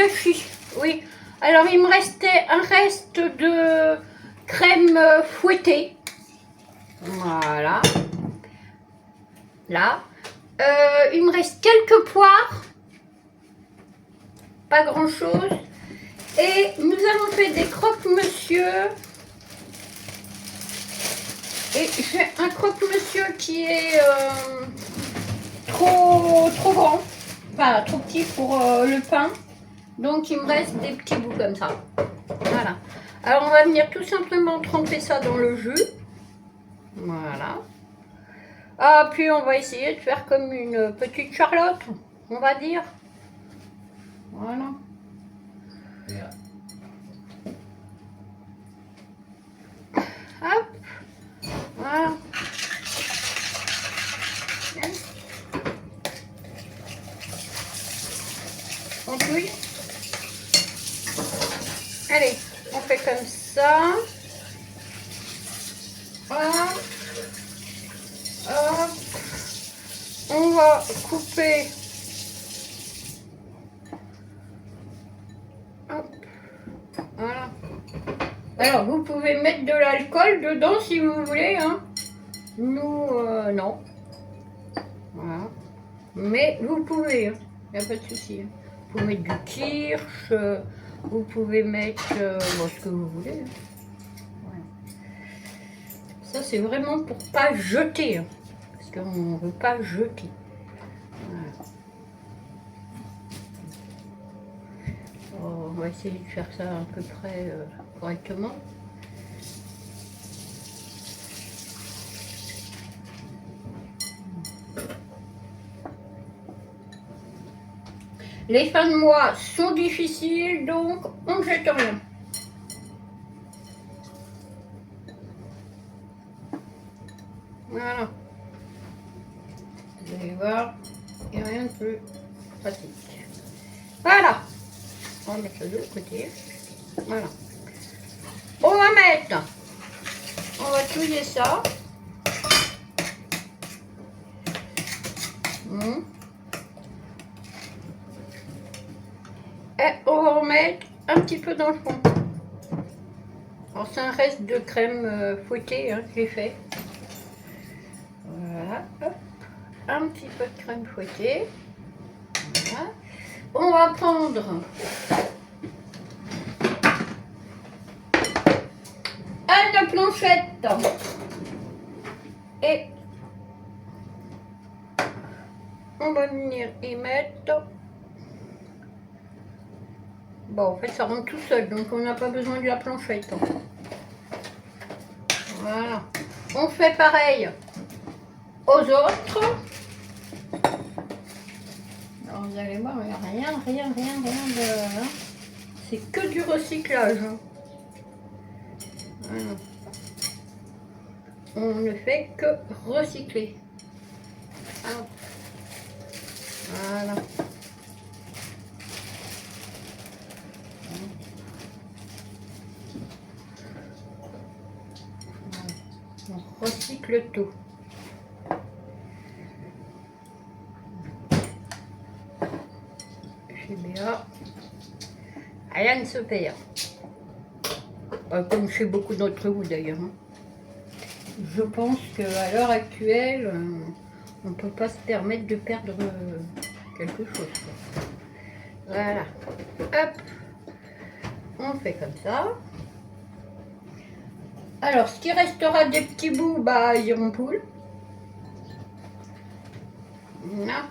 gâchis. Oui. Alors, il me restait un reste de crème fouettée. Voilà. Là. Il me reste quelques poires. Pas grand chose. Et nous avons fait des croque-monsieur. Et j'ai un croque-monsieur qui est trop grand. Enfin, trop petit pour le pain. Donc il me reste des petits bouts comme ça. Voilà. Alors on va venir tout simplement tremper ça dans le jus. Voilà. Ah, puis on va essayer de faire comme une petite charlotte, on va dire. Voilà. Yeah. Hop. Voilà. On touille. Allez, on fait comme ça. Voilà. Hop. On va couper. Hop. Voilà. Alors, vous pouvez mettre de l'alcool dedans si vous voulez. Hein. Nous, non. Voilà. Mais vous pouvez. Il n'y a pas de souci. Hein. Vous pouvez mettre du kirsch. Vous pouvez mettre bon, ce que vous voulez. Hein. Voilà. Ça, c'est vraiment pour pas jeter. Hein. Parce qu'on ne veut pas jeter. Voilà. On va essayer de faire ça à peu près correctement. Les fins de mois sont difficiles, donc on ne jette rien. Voilà. Vous allez voir, il n'y a rien de plus pratique. Voilà. On va mettre ça de l'autre côté. Voilà. On va mettre. On va touiller ça. Et on va remettre un petit peu dans le fond. Alors c'est un reste de crème fouettée hein, que j'ai fait. Voilà. Hop. Un petit peu de crème fouettée. Voilà. On va prendre une planchette et on va venir y mettre. Bon, en fait, ça rentre tout seul, donc on n'a pas besoin de la planchette. Voilà. On fait pareil aux autres. Alors, vous allez voir, il n'y a rien de... Hein. C'est que du recyclage. Hein. Voilà. On ne fait que recycler. Hop. Voilà. On recycle tout. Chez Béa, rien ne se perd. Comme chez beaucoup d'entre vous d'ailleurs. Je pense qu'à l'heure actuelle, on ne peut pas se permettre de perdre quelque chose. Voilà. Hop. On fait comme ça. Alors, ce qui restera des petits bouts, bah, ils iront poule. Voilà.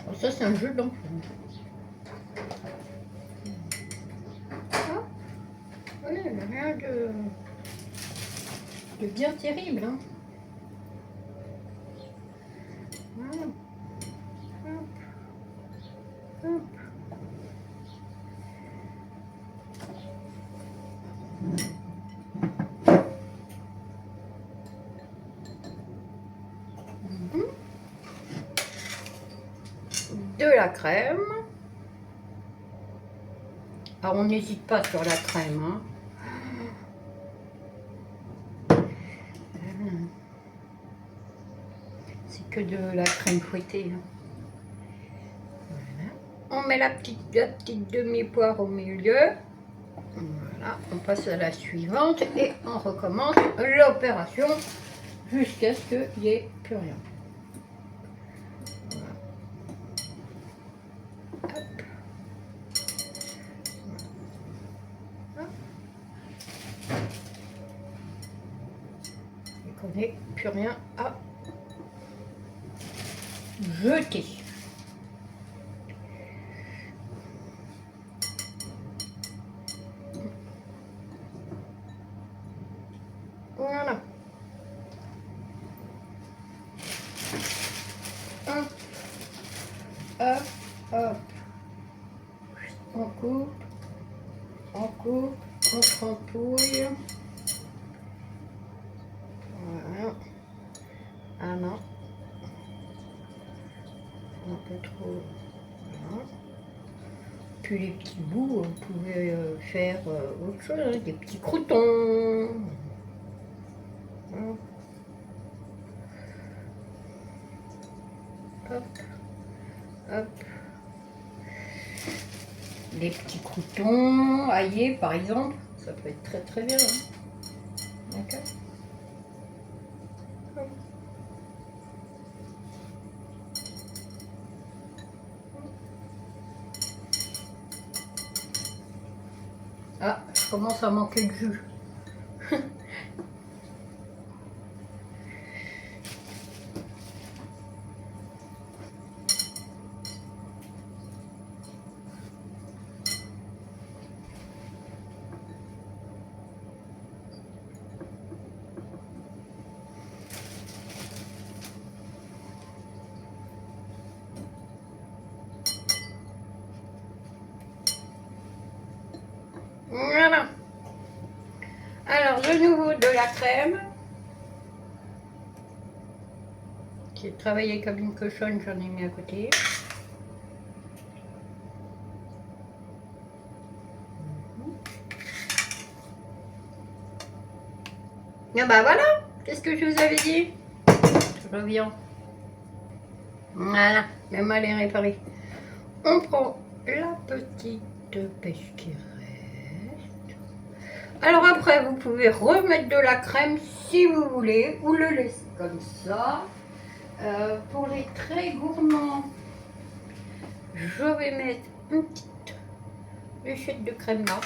Alors, ça, c'est un jeu d'enfant. Voilà, il n'y a rien de bien terrible. Hein. Voilà. Hop. Hop. De la crème. Alors on n'hésite pas sur la crème. Hein. que de la crème fouettée. Hein. Voilà. On met la petite demi-poire au milieu. Voilà, on passe à la suivante et on recommence l'opération jusqu'à ce qu'il n'y ait plus rien. Voilà. Hop. Voilà. Et qu'on n'ait plus rien à jeter. Voilà. Hop, hop, hop. On coupe, on trempouille. Voilà. Ah non. Un peu trop. Voilà. Puis les petits bouts, on pouvait faire autre chose, hein, des petits croûtons. Hop, hop. Des petits croûtons aillés par exemple, ça peut être très très bien. Hein. D'accord. Ah, je commence à manquer de jus. Voilà. Alors, de nouveau de la crème. J'ai travaillé comme une cochonne, j'en ai mis à côté. Ah bah voilà, qu'est-ce que je vous avais dit? Je reviens. Voilà, même elle est réparée. On prend la petite pêche qui reste. Alors après, vous pouvez remettre de la crème si vous voulez, ou le laisser comme ça. Pour les très gourmands, je vais mettre une petite léchette de crème là.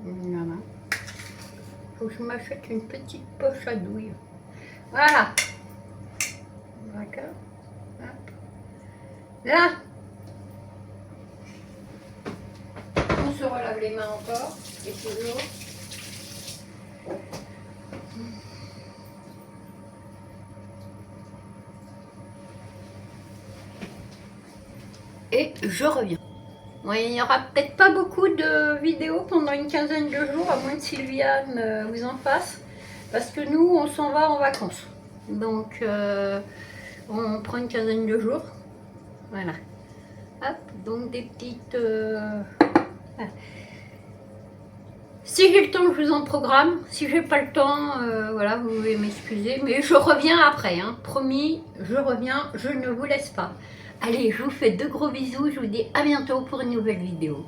Voilà. Faut que je m'achète une petite poche à douille. Voilà. D'accord. Là, on se relave les mains encore. Et toujours. Et je reviens. Bon, il n'y aura peut-être pas beaucoup de vidéos pendant une quinzaine de jours, à moins que Sylviane vous en fasse. Parce que nous, on s'en va en vacances. Donc, on prend une quinzaine de jours. Voilà. Hop, donc des petites... Voilà. Si j'ai le temps, je vous en programme. Si j'ai pas le temps, voilà, vous pouvez m'excuser. Mais je reviens après, hein. Promis, je reviens, je ne vous laisse pas. Allez, je vous fais de gros bisous. Je vous dis à bientôt pour une nouvelle vidéo.